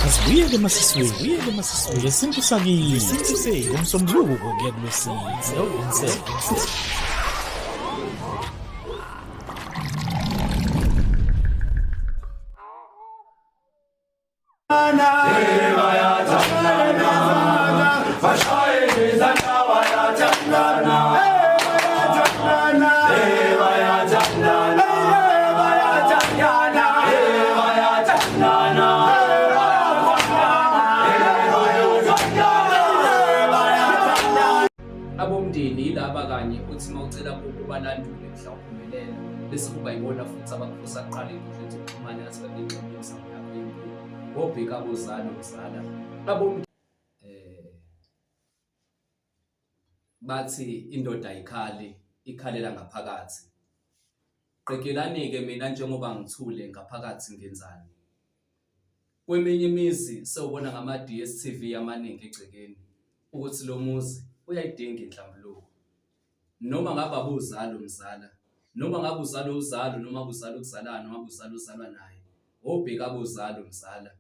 Asibuye-ke masiswini ngesintu sakini ngomsombuluko kuya kulwesizi. Abomndeni yilaba kanye uthi mawucela ukubalandule mhla uphumelela bese kuba yibona futhi abaphosa aqala inkundleni zokuxhumana yathi babengxenye emizamo yakho yempilo. Wobheka abozalo mzala. Bathi indoda ayikhali ikhalela ngaphakathi. Qekelani-ke mina njengoba ngithule ngaphakathi ngenzani. Kweminye imizi sewubona ngama-DSTV amaningi egcekeni ukuthi lo muzi uyayidinga inhlambuluko. Noma ngabe abuzalo mzala, noma ngabe uzalo uzalo, noma uzalo ukuzalana, noma uzalo uzalwa naye. Wobheka abozalo mzala.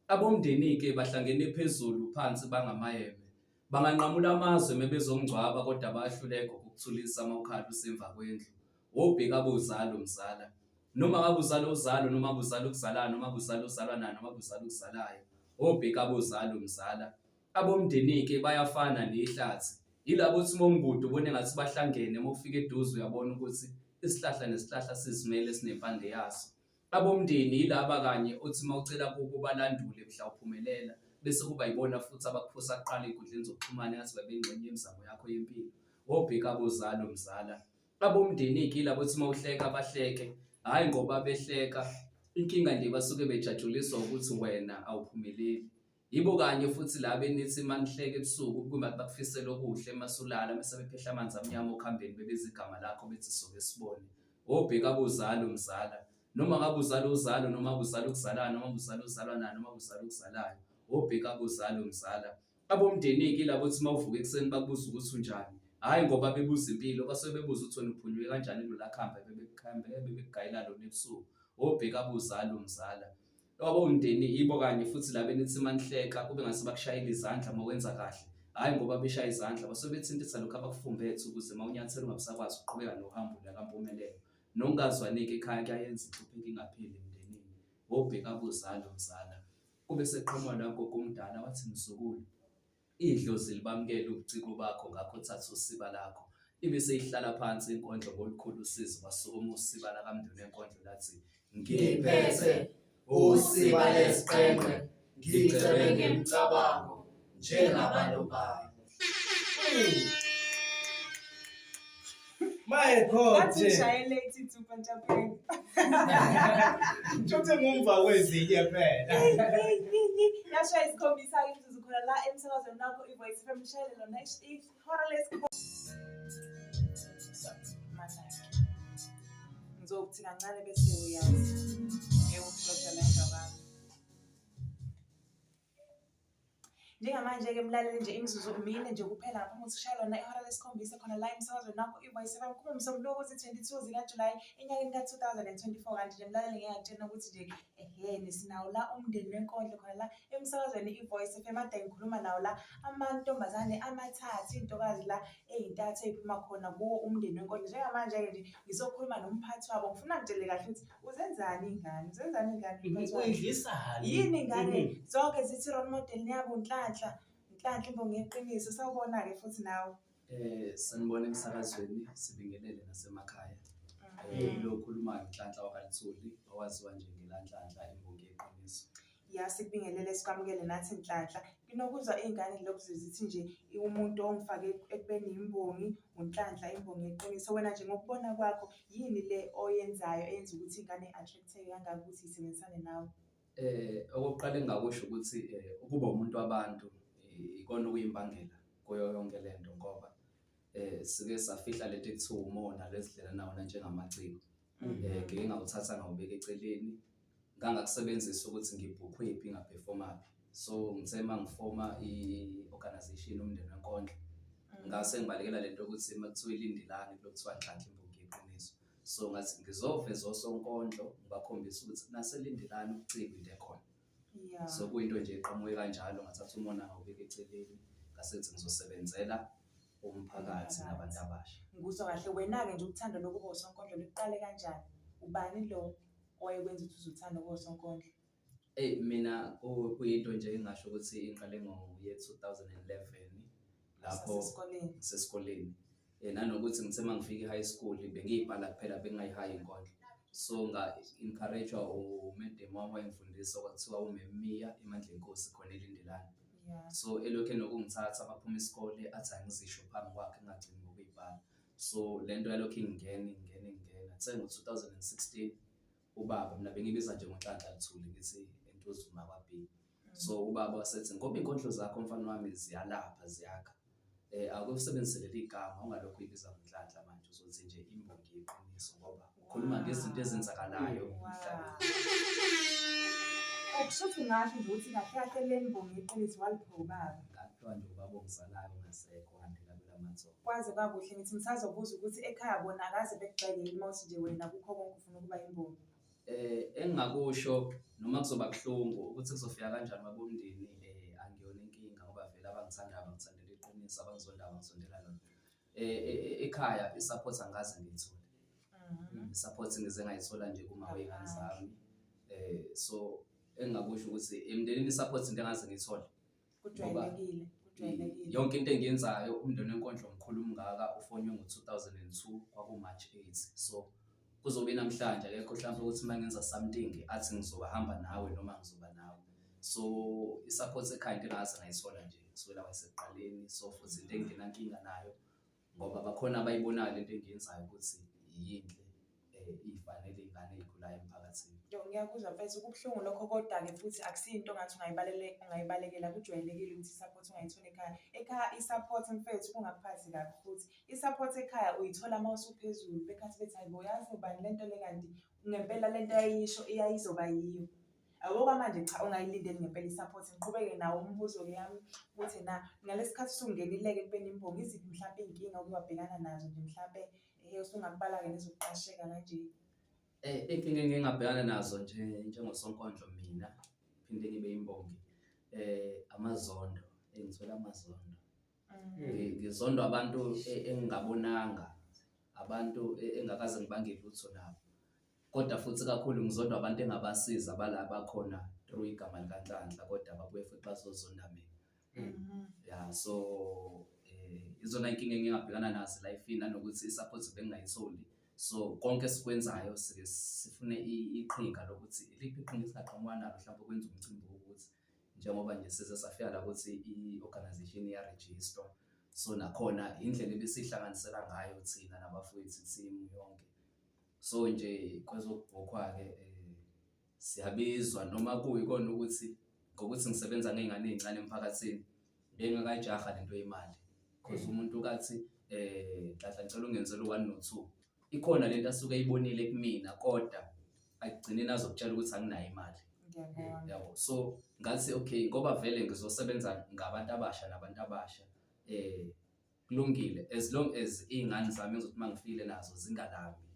Abomndeni-ke bahlangene phezulu phansi bangamayebe. Banganqamula amazwi mebezongcwaba kodwa bayahluleka ukuthulisa amakhala usemva kwendlu. Wobheka abozalo mzala. Noma ngabe uzalo uzalo, noma uzalo ukuzalana, noma uzalo uzalwa naye, noma uzalo ukuzalayo. Wobheka abozalo mzala. Abomndeni-ke bayafana nehlathi. Yilabo uthi momgudu ubone ngathi bahlangene mawufika eduze uyabona ukuthi isihlahla nesihlahla sizimele sinempande yaso. Abomndeni yilaba kanye uthi mawucela ukubalandule mhla uphumelela bese kuba yibona futhi abakuphosa aqala inkundleni zokuxhumana yathi babengxenye emizamo yakho yempilo. Wobheka abozalo mzala. Abomndeni-ke yilabo uthi mawuhleka bahleke, hhayi ngoba behleka inkinga nje basuke bejatshuliswa ukuthi wena awuphumeleli. Yibo kanye futhi la benithi manihleke ebusuku kuma bakufisela okuhle emasulala bese bephehla amanzi amnyama okuhambeni bebeza igama lakho bethi soke sibone. Wobheka abozalo mzala. Noma ngabe uzalo uzalo, noma uzalo ukuzalana, noma uzalo uzalwa naye, noma uzalo ukuzalayo. Wobheka abozalo mzala. Abomndeni-ke labo uthi mawuvuka ekuseni bakubuza ukuthi unjani. Hhayi ngoba bebuza impilo basuke bebuza ukuthi wena uphunyuke kanjani kulolu khamba bebekugayela lona ebusuku. Wobheka abozalo mzala. Abomndeni yibo kanye futhi la benithi manihleka kube ngase bakushayela izandla mawenza kahle. Hhayi ngoba beshaya izandla basuke bethintisa lokhu abakufumbethe ukuze mawunyathela ungabusakwazi ukuqhubeka nohambo lakampumelelo. Nokungazwani-ke ekhaya kuyayenza inhlupheko ingapheli emndenini. Wobheka abozalo mzala. Kube seqhamuka lakho kumdala wathi mzukulu, idlozi libamukele ubuciko bakho ngakho thatha usiba lakho. Ibe seyihlala phansi inkondlo ngolukhulu usizi wasukuma usiba lakamndeni enkondlo lathi ngiphethe usiba lesiqenqe ngicebe ngemicabango njengabalobalo. My God, Wathi ushayele ithupha ntapheni. Ngithi ngumva kwezinye phela. Yashaya isikhombisa imizuzu khona la emsakazweni nakho iVoice FM ishayele lona ihora lesikhombisa. Ngizokuthi kancane bese uyazi. Yebo kuhlosha la endabeni. Njengamanje-ke mlaleli nje imizuzu umile nje kuphela ngaphambi kokuthi ushayele lona ihora lesikhombisa khona la emsakazweni nakho iVoice FM kumsombuluko ukuthi 22 zikaJulayi enyakeni ka-2024 kanti nje mlaleli ngeke ngakutshena ukuthi nje nesinawo la umndeni wenkondlo khona la emsakazweni iVoice FM ade ngikhuluma nawo la amantombazane amathathu intokazi la eyintathu eziphuma khona kuwo umndeni wenkondlo. Njengamanje-ke nje ngizokhuluma nomphathi wabo ngifuna ngitshele kahle ukuthi uzenzani ingane Uyidlisani? yini ingane zonke zithi role model yabo Nhlanhla imbongi yeqiniso sawubona-ke futhi nawe. Sanibona emsakazweni sibingelele nasemakhaya. Lo khulumayo Nhlanhla wakwaLithuli owaziwa nje ngeLanhlanhla imbongi yeqiniso. Ya sikubingelele sikwamukele nathi Nhlanhla. Nginokuzwa iy'ngane lokhu zithi nje umuntu ongifake ekubeni imbongi uNhlanhla imbongi yeqiniso. Wena nje ngokubona kwakho yini le oyenzayo eyenza ukuthi ingane i-attract-eke kangaka ukuthi isebenzisane nawe? Okokuqala engingakusho ukuthi ukuba umuntu wabantu ikona okuyimbangela kuyo yonke lento ngoba sike safihla lento ekuthiwa umona lezidlela nawona njengamaciko. Ngeke ngawuthatha ngawubeka eceleni ngangakusebenzisa ukuthi ngibhukhwephi ngaphefomaphi. So ngithe mangifoma i-organization umndeni wenkondlo ngase ngibalekela lento ukuthi makuthiwa ilindelane lokuthiwa Nhlanhla imbongi yeqiniso. so ngathi ngizoveza osonkondlo ngibakhombisa ukuthi naselindelani ukucika into ekhona. Yeah. So kuyinto nje eqhamuke kanjalo ngathatha umona ngawubeka eceleni ngasethi ngizosebenzela umphakathi nabantu abasha. Ngikuzwa kahle, wena-ke nje uthando lokuba usonkondlo luqale kanjani? Ubani lo owayekwenza ukuthi uzuthanda ukuba usonkondlo? Mina kuyinto nje engasho ukuthi inqale ngoye 2011 lapho sesikoleni. Nanokuthi ngithe mangifika e-high school bengiyibhala kuphela bengayihayi inkondlo. So nga-encourage-wa umedem wami wayengifundisa kwakuthiwa uMemia Emandla Nkosi khona elindelani. Yeah. So elokhu enokungithatha baphuma isikole athi angizisho phambi kwakhe ngagcini ngokuyibhala. So lento yalokhu ingena. Kuthe ngo-2016 ubaba mina bengibiza nje ngoNhlanhla Luthuli ngithi entuzuma kwaBheki. So ubaba wasethi ngoba inkondlo zakho mfana wami ziyalapha ziyakha. Akusebenzise leli igama ungalokhu uyibiza ngoNhlanhla manje uzothi nje imbongi yeqiniso ngoba ukhuluma ngezinto ezenzakalayo emhlabeni. Kushuthi ngasho nje ukuthi kahle le mbongi yeqiniso waliphiwa ubaba. Ngathiwa nje ubaba ongizalayo ongasekho kandela kwelamathola. Kwaze kwakuhle ngithi ngisazobuza ukuthi ekhaya bona akaze bekugxeke uma uthi nje wena kukho konke ufuna ukuba imbongi. Engingakusho noma kuzoba kuhlungu ukuthi kuzofika kanjani babomndeni angiyona inkinga ngoba vele abangithandayo bangithandela iqiniso abangizondayo bangisondela lona. Ekhaya i-support angaze ngiyithole. I-support ngize ngayithola nje kuma weyingane zami. So engingakusho ukuthi emndenini i-support into engaze ngiyithole. Kujwayelekile. Yonke into engiyenzayo umndeni wenkondlo mkhulu umngaka ufonywe ngo-2002 kwaku-March 8. So kuzobe namhlanje akekho mhlawumbe ukuthi mangenza something athi ngizohamba nawe noma ngizoba nawe. So i-support ekhaya into engaze ngayithola nje kusukela kwasekuqaleni. So futhi into enginankinga nayo ngoba bakhona abayibonayo lento engiyenzayo ukuthi yinhle ifanele izingane ezikhulayo emphakathini. Ngiyakuzwa mfethu kubuhlungu lokho kodwa-ke futhi akusinto ongathi ungayibalekela kujwayelekile ukuthi i-support ungayitholi ekhaya. Ekhaya i-support mfethu kungakuphathi kabi futhi i-support ekhaya uyithola uma usuphezulu bekhathi bethi hayi bo yazi ubani lento le kanti ngempela lento ayisho iyayizoba yiyo. Okwamanje cha ungayilindeli ngempela i-support ngiqhubeke nawo umbuzo-ke yami ukuthi na ngalesikhathi usungenileke kubeni imbongi iziphi mhlawumbe iy'nkinga obabhekana nazo nje mhlawumbe usungakubala-ke nezokuqasheka kanje. Inkinga engingabhekana nazo njengosonkondlo mina phinde ngibe imbongi amazondo engithola amazondo. Ngizondwa abantu engingabonanga abantu engakaze ngibangele lutho nabo. Kodwa futhi kakhulu ngizondwa abantu engabasiza abala bakhona through igama likaNhlanhla kodwa babuye futhi bazozonda mina. Yeah, so izona inkinga engingabhekana nazo la ifini nanokuthi i-support bengingayitholi. So konke esikwenzayo sifune iqhinga lokuthi iliphi iqhinga esingaqhamuka nalo mhlawumbe ukwenza umcimbi wokuthi njengoba nje size safika la ukuthi i-organization iya-register. So nakhona indlela ebesihlanganisela ngayo thina nabafowethu team yonke. So nje kwezokubhokhwa-ke siyabizwa noma kuyikona ukuthi ngokuthi ngisebenza ngey'ngane ey'ncane emphakathini bengakayijaha lento yemali. Because umuntu kathi Nhlanhla ngicela ungenzele u-1 no-2. Ikhona lento asuke eyibonile kumina kodwa agcine nazokutshela ukuthi anginayo imali. Yabo. So ngathi okay ngoba vele ngizosebenza ngabantu abasha nabantu abasha kulungile as long as iy'ngane zami ngizothi mangifikile nazo zingalambi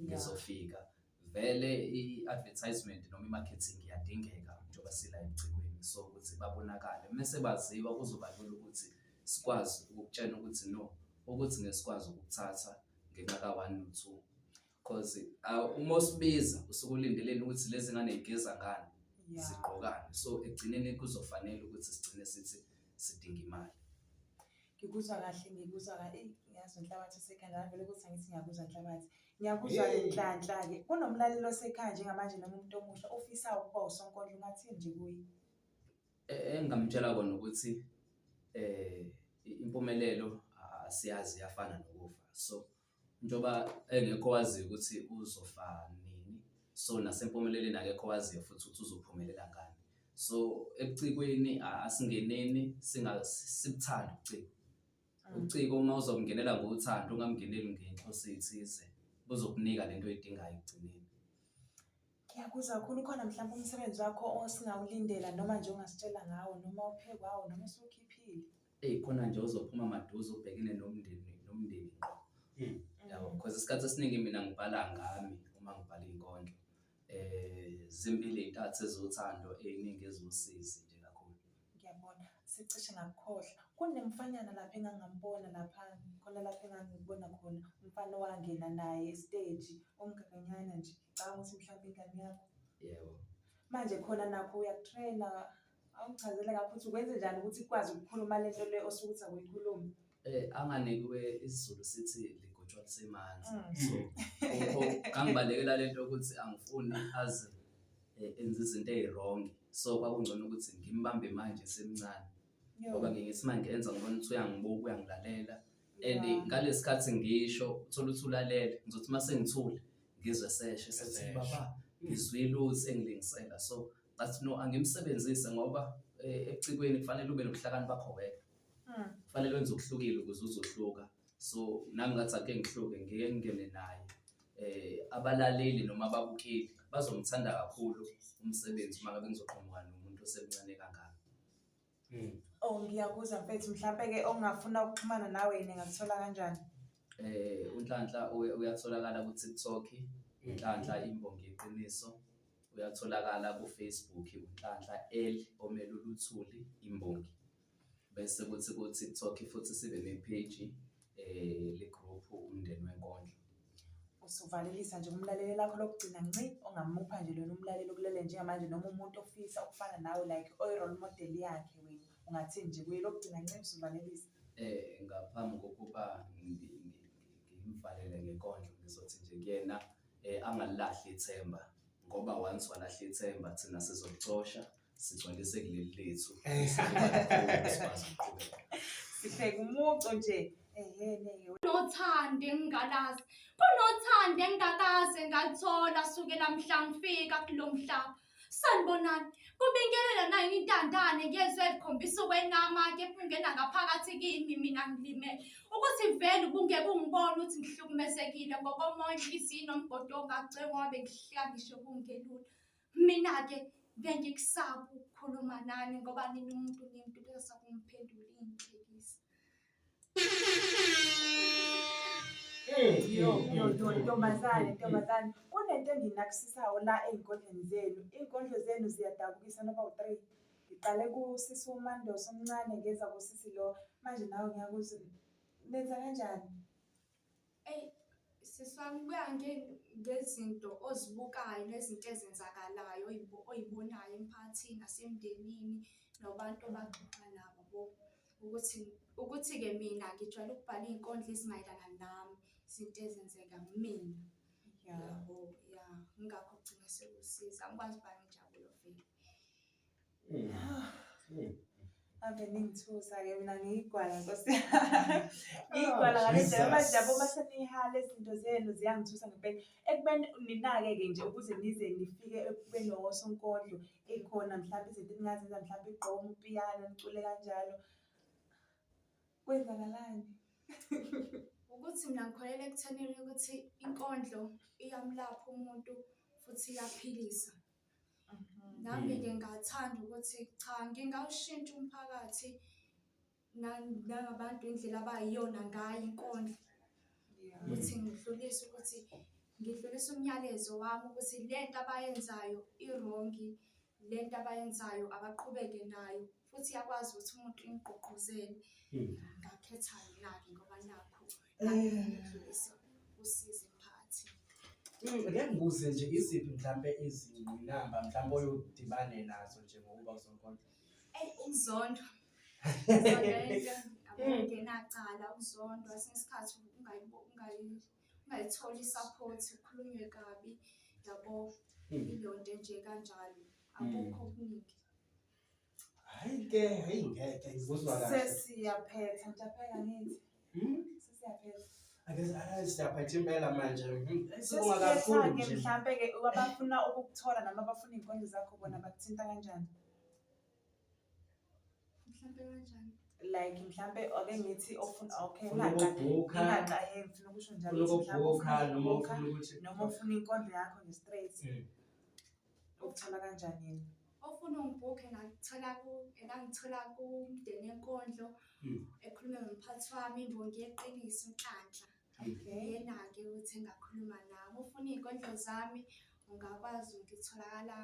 ngizofika. Vele i-advertisement noma i-marketing iyadingeka njengoba sila emcikweni so ukuthi babonakale. Mase baziwa kuzoba lula ukuthi sikwazi ukutshela ukuthi no ukuthi ngesikwazi ukuthatha ngenxa ka1 no2 because uma usibiza usuke ulindeleni ukuthi lezi ngane igeza ngani zigqokane. So egcineni kuzofanele ukuthi sigcine sithi sidinga imali. Ngikuzwa kahle yazi Nhlabathi osekhaya vele ukuthi angithi ngiyakuzwa Nhlabathi. Ngiyakuzwa Nhlanhla-ke kunomlaleli osekhaya njengamanje noma umuntu omusha ofisa ukuba usonkondlo ungathini nje kuye? Engamtshela kona ukuthi impumelelo asiyazi yafana nokufa. So njoba engekho wazi ukuthi uzofa nini so nasempumeleleni akekho wazi futhi ukuthi uzophumelela ngani. So ebucikweni asingeneni sibthanda ubuciko. Ubuciko uma uzomngenela ngothando ungamngeneli ngenhloso ethize buzokunika lento oyidingayo ekugcineni. Ngiyakuzwa kakhulu khona mhlawumbe umsebenzi wakho osingawulindela noma nje ongasitshela ngawo noma uphekwawo noma usukhiphile. Khona nje uzophuma maduze ubhekene nomndeni ngqo. Yabo, because isikhathi esiningi mina ngibhala ngami uma ngibhala iy'nkondlo. Zimbili iy'ntathu ezothando ey'ningi ezosizi nje kakhulu. Ngiyabona, sicishe ngakukhohlwa. Kunemfanyana lapha engangambona lapha, khona lapha engangibona khona, umfana owangena naye esiteji, omgaganyana nje, ngicabanga ukuthi mhlawumbe ingane yakho. Yebo. Manje khona nakho uyakutrena, awungichazele ngakho ukuthi ukwenze njani ukuthi ikwazi ukukhuluma lento le osuke uthi akuyikhulumi. Anganikiwe isiZulu sithi ligotshwa lisemanzi. So kangibalekela lento ukuthi angifuni aze enze izinto ey'wrong. So kwakungcono ukuthi ngimbambe manje semncane. Ngoba ngithi mangenza ngibona ukuthi uyangibuka, uyangilalela. And ngalesi sikhathi ngisho uthola ukuthi ulalele, ngizothi mase ngithule ngizwe seshe sethi baba ngizwile uthi engilingisela. So ngathi no, angimsebenzise ngoba ecikweni kufanele ube nobuhlakani bakho wedwa. Kufanele wenze okuhlukile ukuze uzohluka. So nami ngathi ake ngihluke ngike ngingene naye. Abalaleli noma ababukeli bazomthanda kakhulu umsebenzi uma ngabe ngizoqhamuka nomuntu osemncane kangaka. Oh, ngiyakuzwa mfethu, mhlawumbe-ke ongafuna ukuxhumana nawe yini ngakuthola kanjani? UNhlanhla uyatholakala ku-TikTok, uNhlanhla Imbongi Yeqiniso. Uyatholakala ku-Facebook, uNhlanhla L omele uluthuli Imbongi. Bese kuthi ku-TikTok futhi sibe ne-page le-group Umndeni Wenkondlo. Usuvalelisa nje umlaleli lakho lokugcina ngci ongamupha nje lona umlaleli okulele njengamanje noma umuntu ofisa ukufana nawe like oyi-role model yakhe wena, ungathini nje kuye lokugcina ngci usuvalelisa? Ngaphambi kokuba ngimvalele ngenkondlo ngizothi nje kuyena angalilahli ithemba, ngoba once walahla ithemba thina sizokucosha sigcwalise kuleli lethu. Sihleka umuco nje. Kunothando engingalazi, kunothando engingakaze ngathola sukela mhla ngifika kulo mhlaba. Sanibonani, kubingelela nayo intandane ngezwe elikhombisa ukwenama-ke kungena ngaphakathi kimi mina ngilimele. Ukuthi vele ubungeke ungibone ukuthi ngihlukumezekile ngokomoya, inhliziyo nomgodo ongagcwe ngoba bengihleka ngisho kungelula. Mina-ke bengikusaba ukukhuluma nani ngoba nina umuntu nimuntu bese kumphendula inhlekisa. Ntombazane, kunento enginakusisayo la ey'nkondlweni zenu. Iy'nkondlo zenu ziyadabukisa noba u-3. Ngiqale kusisi uMandosi omncane ngeza kusisi lo, manje nawe ngiyakuza. Nenza kanjani? Siswami kuya ngezinto ozibukayo nezinto ezenzakalayo oyibonayo emphakathini nasemndenini nabantu abaxoxa nabo. Ukuthi-ke mina ngijwayele ukubhala iy'nkondlo ezimayelana nami, izinto ezenzeka kumina. Yabo, ya, ngakho kugcina sekusiza, angikwazi ukubhala injabulo vele. Ave ningithusa-ke mina ngiyigwala Nkosi. Ngiyigwala ngale ndlela manje yabo mase niyihala izinto zenu ziyangithusa ngempela. Ekubeni ninake-ke nje ukuze nize nifike ekubeni osonkondlo ekhona mhlawumbe izinto eningazenza mhlawumbe igqomu, upiyano, nicule kanjalo. Kwenzakalani? Ukuthi mina ngikholelwa ekuthenini ukuthi inkondlo iyamlapha umuntu futhi iyaphilisa. Nami-ke ngathanda ukuthi cha, ngingawushintsha umphakathi nangabantu indlela abayiyona ngayo inkondlo. Ukuthi ngidlulise umyalezo wami ukuthi lento abayenzayo irongi, lento abayenzayo abaqhubeke nayo futhi iyakwazi ukuthi umuntu imgqugquzele. Ngakhetha yona-ke ngoba nakho ngidlulise usizo emphakathini. Ake ngibuze nje iziphi mhlambe izingqinamba mhlambe oyodibane nazo njengokuba usonkondlo? Ukuzondwa. Ngenacala ukuzondwa, esinye isikhathi ungayitholi i-support, ukhulunywe kabi, yabo, ilo nto nje kanjalo, akukho okuningi. Hayi ngeke ngikuzwa kahle. Sesiyaphetha, ngiyaphela ngithi. Sesiyaphetha. Ake siyaphetha impela manje. Sibonga kakhulu nje. Mhlawumbe-ke abafuna ukukuthola noma abafuna iy'nkondlo zakho bona bakuthinta kanjani? Mhlampe kanjani? Like mhlawumbe ake ngithi ofuna Ukubhukha. ngifuna ukusho njalo Ukubhukha noma ufuna inkondlo yakho nge-straight. Ukuthola kanjani yini? Ofuna ungibhukhe engangithola kuMndeni Wenkondlo, ekhulume ngomphathi wami Imbongi Yeqiniso uNhlanhla. Okay. Yena-ke ukuthi engakhuluma nabo. Ufuna iy'nkondlo zami, ungakwazi ngiyatholakala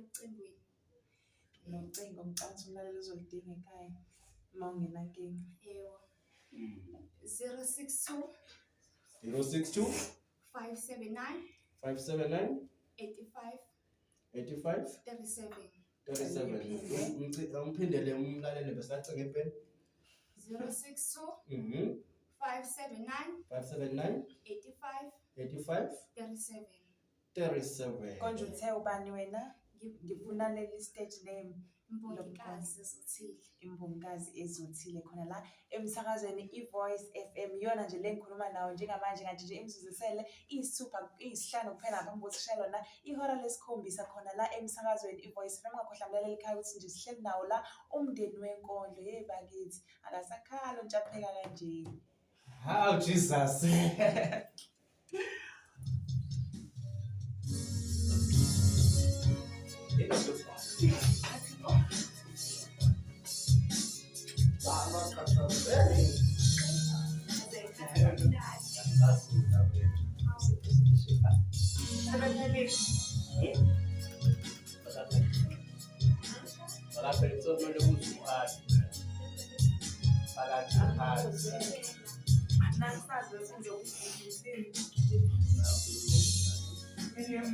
ucingweni. Nocingo ngicabanga ukuthi umlaleli uzolidinga ekhaya uma ungenankinga. Yebo. 062 062 579 579 85 85 37. 37. Umphindele umlaleli besacinga ipeni. 062 579 579 85 85 37. 37. Konje uthe ubani wena? Ngifuna leli stage name. Mbongikazi Ezothile. Imbongazi Ezothile khona la emsakazweni iVoice FM. Iyona nje le ngikhuluma nawe njengamanje kanti nje imizuzisele iyisihlanu kuphela ngaphambi kokuthi kushaywe lona ihora lesikhombisa khona la emsakazweni iVoice FM. Ungakhohlwa mlaleli ekhaya ukuthi nje sihleli nawo la umndeni wenkondlo yebakithi akasakhalo ntshapheka kanje. How Jesus.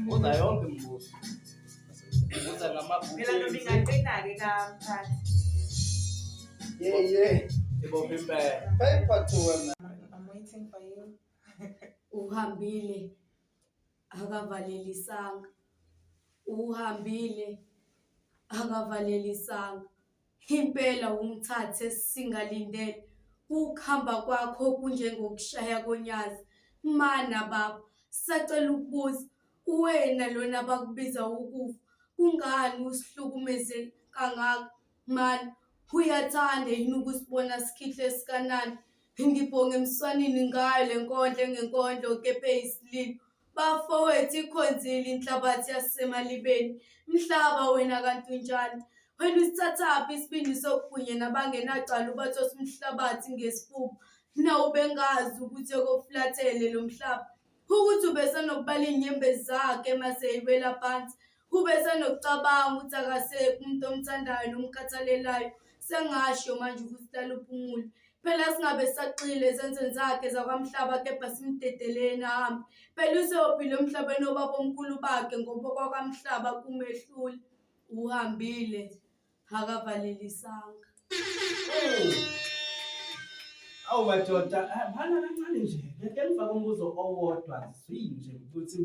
Uza yonke imibuzo. Uza ngamabhuku. Phela noma ingaqina-ke kamphathi. Yeah. Ibophe impela. Paper to wena. I'm waiting for you. Uhambile akavalelisanga. Uhambile akavalelisanga. Impela umthathe singalindele. Ukuhamba kwakho kunjengokushaya konyazi. Mana baba, sacela ukubuza wena lona bakubiza ukufa. Kungani usihlukumeze kangaka? Man, uyathanda yini ukusibona sikhihle sikanani? Ngibhonge emswanini ngayo lenkondlo engenkondlo kephe isililo. Bafowethu ikhonzile inhlabathi yasemalibeni. Mhlaba wena kanti unjani? Wena usithathaphi isibindi sokugunye nabangenacala ubathi osimhlabathi ngesifuba. Nawu bengazi ukuthi ekofulathele lo mhlaba. Ukuthi ubesanokubala inyembezi zakhe maseyibela phansi. Ubesanokucabanga ukuthi akasekho umuntu omthandayo nomkhathalelayo. Sengasho manje ukuthi lalo uphumule. Phela singabe saqile ezenzweni zakhe zakwamhlaba kepha simdedeleni ahambe. Phela useyophila emhlabeni obaba omkhulu bakhe ngoba kwakwamhlaba kumehlule. Uhambile akavalelisanga. Awu madoda, bhana kancane nje. Ngeke ngifake umbuzo owodwa nje ukuthi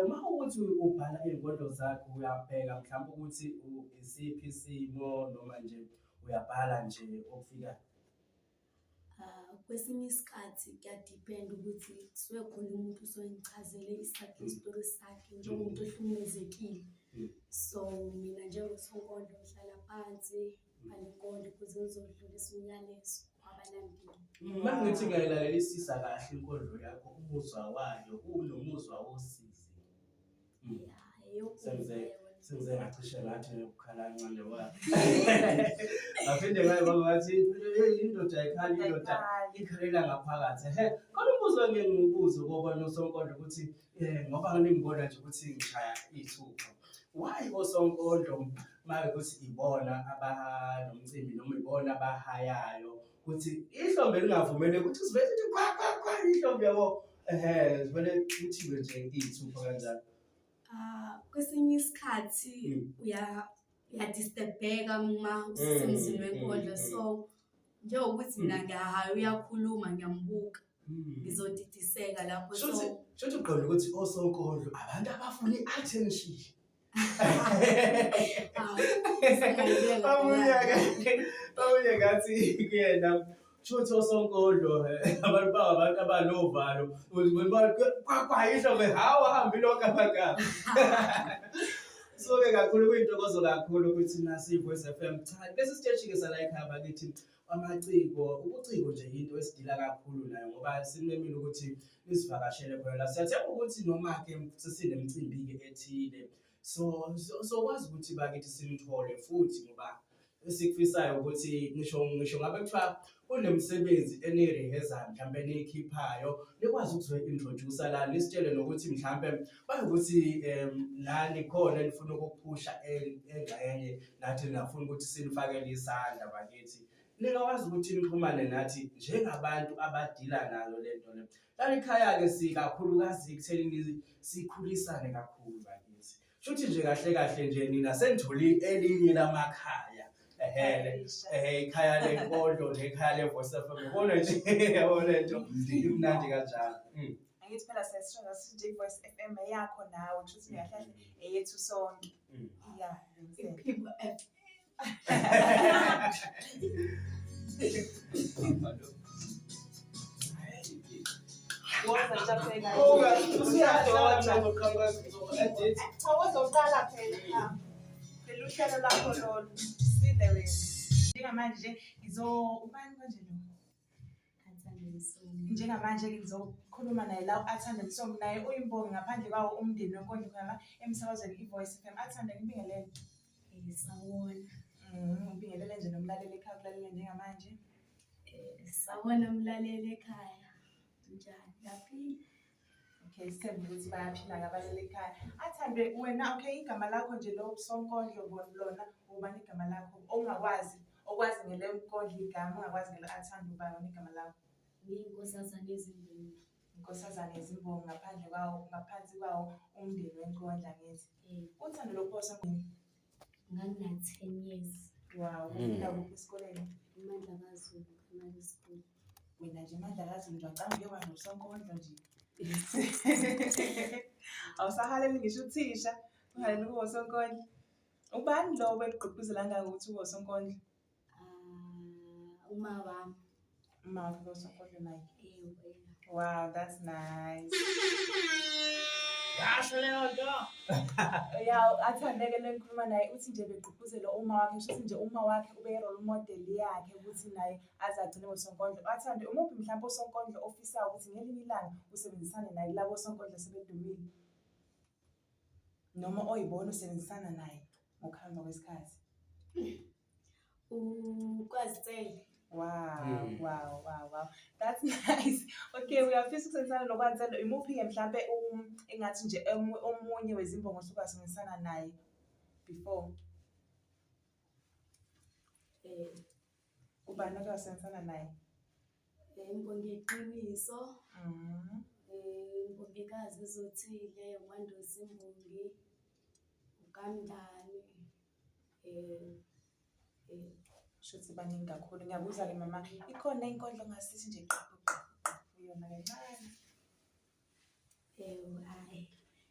uma ukuthi ubhala iy'nkondlo zakho uyabheka mhlawumbe ukuthi isiphi isimo noma nje uyabhala nje okufikayo. Kwesinye isikhathi kuyadipenda ukuthi kusuke khona umuntu osengichazele isitori sakhe njengomuntu ohlukumezekile. So mina njengosonkondlo ngihlala phansi ngalenkondlo ukuze ngizodlulisa umyalezo kwabalandeli. Uma ngithi ngiyayilalelisisa kahle inkondlo yakho, umuzwa wayo unomuzwa wosizi. Sengize ngacishe ngathi ukukhala kancane wakho. Ngaphinde ngayibona ngathi indoda ayikhali, indoda ikhalela ngaphakathi. Kodwa umbuzo engeke ngiwubuze ngoba nosonkondlo ukuthi ngoba ngibona nje ukuthi ngishaya ithupha. Why osonkondlo manje ukuthi ibona abanomcimbi noma ibona abahayayo ukuthi ihlombe lingavumele ukuthi sivele kwa ihlombe yabo sivele kuthiwe nje ithupha kanjalo. Kwesinye isikhathi uyadisturbeka uma usemzini wenkondlo. So njengokuthi mina ngiyahaya uyakhuluma ngiyambuka ngizodidiseka lapho. Shothi uqonda ukuthi osonkondlo abantu abafuna i-attention. Babuye ngathi kuyena shothi osonkondlo abantu abanovalo ihlombe hawa hambi lonke amagama. So-ke kakhulu kuyintokozo kakhulu ukuthi nasiVoice FM. Cha, lesi siteshi-ke sala ekhaya bakithi ubuciko nje into esidila kakhulu nayo ngoba sinemile ukuthi nisivakashele khona. Siyathemba ukuthi noma-ke sesinemicimbi-ke ethile. So kwazi ukuthi bakithi simthole futhi ngoba esikufisayo ukuthi ngisho ngabe kuthiwa kunemsebenzi eniyirehezayo mhlawumbe eniyikhiphayo nikwazi ukuzoyi-introduce la nisitshele nokuthi mhlawumbe bayokuthi nani khona enifuna ukuphusha engxenye nathi nafuna ukuthi sinifakele isandla bakithi. Ningakwazi ukuthi nixhumane nathi njengabantu abadila nalo lento le. Lana ekhaya-ke sikakhulukazi ekuthenini sikhulisane kakhulu bakithi. Shuthi nje kahle nje nina senitholi elinye lamakhaya. Ikhaya lenkondlo nekhaya leVoice FM. Yabona nje yabona lento imnandi kanjalo. Angithi phela siyasisho sithi iVoice FM yakho nawe kusho ukuthi kahle eyethu sonke. Yeah, Iphimbo FM. Awuzoqala phela. Phela uhlelo lakho lolu. Sile wena. Njengamanje ubani kanje lo? Njengamanje ngizokhuluma naye la athanda msomo naye uyimbongi ngaphandle kwawo umndeni wenkondlo khona emsakazweni iVoice FM athanda ngibingelele. Sawona. Ngibingelele nje nomlaleli ekhaya kulalele njengamanje. Sawona umlaleli ekhaya. Njani? Yaphila? Okay, sithemba ukuthi bayaphila ngabaleli ekhaya. Athande wena okay igama lakho nje lo Sonkondlo lona ubani igama lakho ongakwazi okwazi ngele nkondlo igama ongakwazi ngele athanda ubani igama lakho. Nginkosazana ezimbongi. Inkosazana ezimbongi ngaphandle kwawo ngaphansi kwawo umndeni wenkondlo ngithi. Uthando lokuphosa Ngana 10 years. wow ufunda kuphi esikoleni? Imandla kaZulu primary school. Wena nje manje akazi nje wacanga uyoba noSonkondlo nje. Awusahaleli ngisho uthisha uhaleli kuwo Sonkondlo. Ubani lo wegqugquzela ngakuthi uwo Sonkondlo? Uma wami. Uma wakho Sonkondlo naye. Wena. Wow, that's nice. Yasho leyo nto. Yeah, athandeke lenkhuluma naye uthi nje begqugquzela uma wakhe kusho nje uma wakhe ube role model yakhe ukuthi naye azagcine ngoSonkondlo. Athande umuphi mhlawumbe uSonkondlo ofisa ukuthi ngelinye ilanga usebenzisane naye labo Sonkondlo sebedumile. Noma oyibona usebenzisana naye ngokuhamba kwesikhathi. uKwazicele. Wow. That's nice. Okay, uyafisa ukusebenzisana noKwazicele. Imuphi-ke mhlawumbe engathi nje omunye wezimbongo osuka sebenzisana naye before? Ubani oke wasebenzisana naye? Imbongi yeqiniso. Imbongikazi ezothile, uMandosi Mbongi, uKamdlani. Shuthi baningi kakhulu. Ngiyabuza-ke mama, ikhona inkondlo ngasithi nje uyona kancane. Hayi.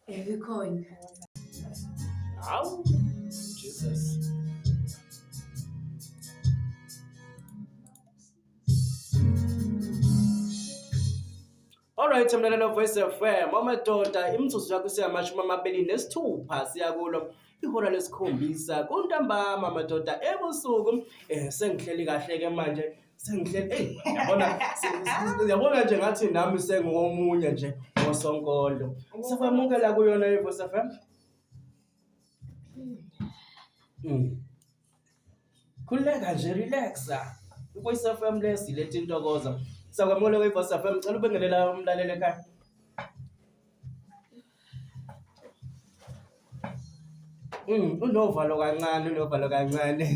Ikhona. Hawu Jesus. Alright, mlalelo Voice FM. Amadoda imzuzu yakho siyamashu 26 siyakulo. Ihora lesikhombisa kuntambama amadoda ebusuku sengihleli kahle ke manje sengihleli yabona nje ngathi nami sengomunye nje ngoSonkondlo. Sifamukela kuyona iVoice FM. Khuleka nje relaxa. iVoice FM lesilethe intokozo. Sakwamukela kwiVoice FM ngicela ubengelela umlaleli ekhaya. Unovalo kancane.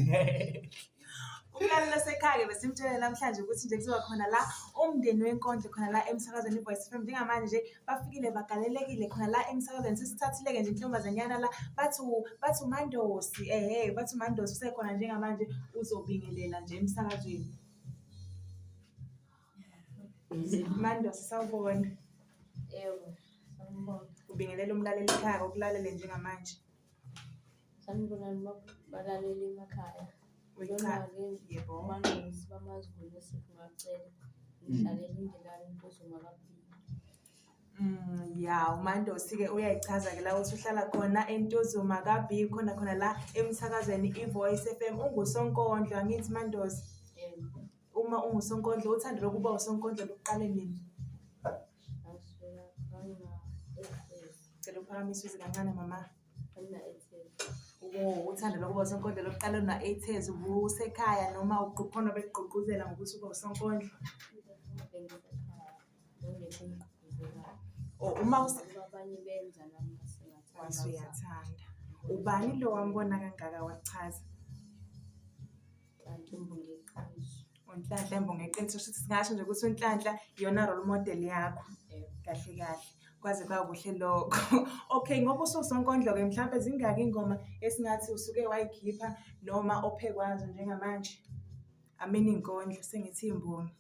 Umlaleli osekhaya besimtshela namhlanje ukuthi nje kuzoba khona la umndeni wenkondlo khona la emsakazweni iVoice FM. Njengamanje nje bafikile bagalelekile khona la emsakazweni sisithathileke nje intombazanyana la bathi uMandosi bathi uMandosi usekhona njengamanje uzobingelela nje emsakazweni. Mandosi sawubona. Yebo. Ubingelela umlaleli ekhaya okulalele njengamanje. Sanibona balaleli emakhaya. Yebo. Mandosi bamaZulu sikungacela. Ngihlalele indlela impuzuma kaBhili. Yeah, uMandosi-ke uyayichaza-ke la ukuthi uhlala khona eNtuzuma kaBhili khona la emsakazweni iVoice FM. UnguSonkondlo angithi Mandosi. Yebo. Uma unguSonkondlo uthando lokuba uSonkondlo luqale nini? Asuka kana Cela uphakamise izwi kancane mama. kana ethe. uthando lokuba usonkondlo lokuqala una-80s ubusekhaya noma ukhona bekugqugquzela ngokuthi ube usonkondlo? Uma abanye benza nami uyathanda. Ubani lo wambona kangaka wachaza? uNhlanhla Mbonga eqiniso futhi singasho nje ukuthi uNhlanhla iyona role model yakho. Kahle kahle. Kwaze kwakuhle lokho. Okay, ngoba ususonkondlo-ke mhlawumbe zingaki ingoma esingathi usuke wayikhipha noma ophekwazo njengamanje? Amini inkondlo sengithi imbongi.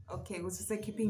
Okay, ukuthi usekhipha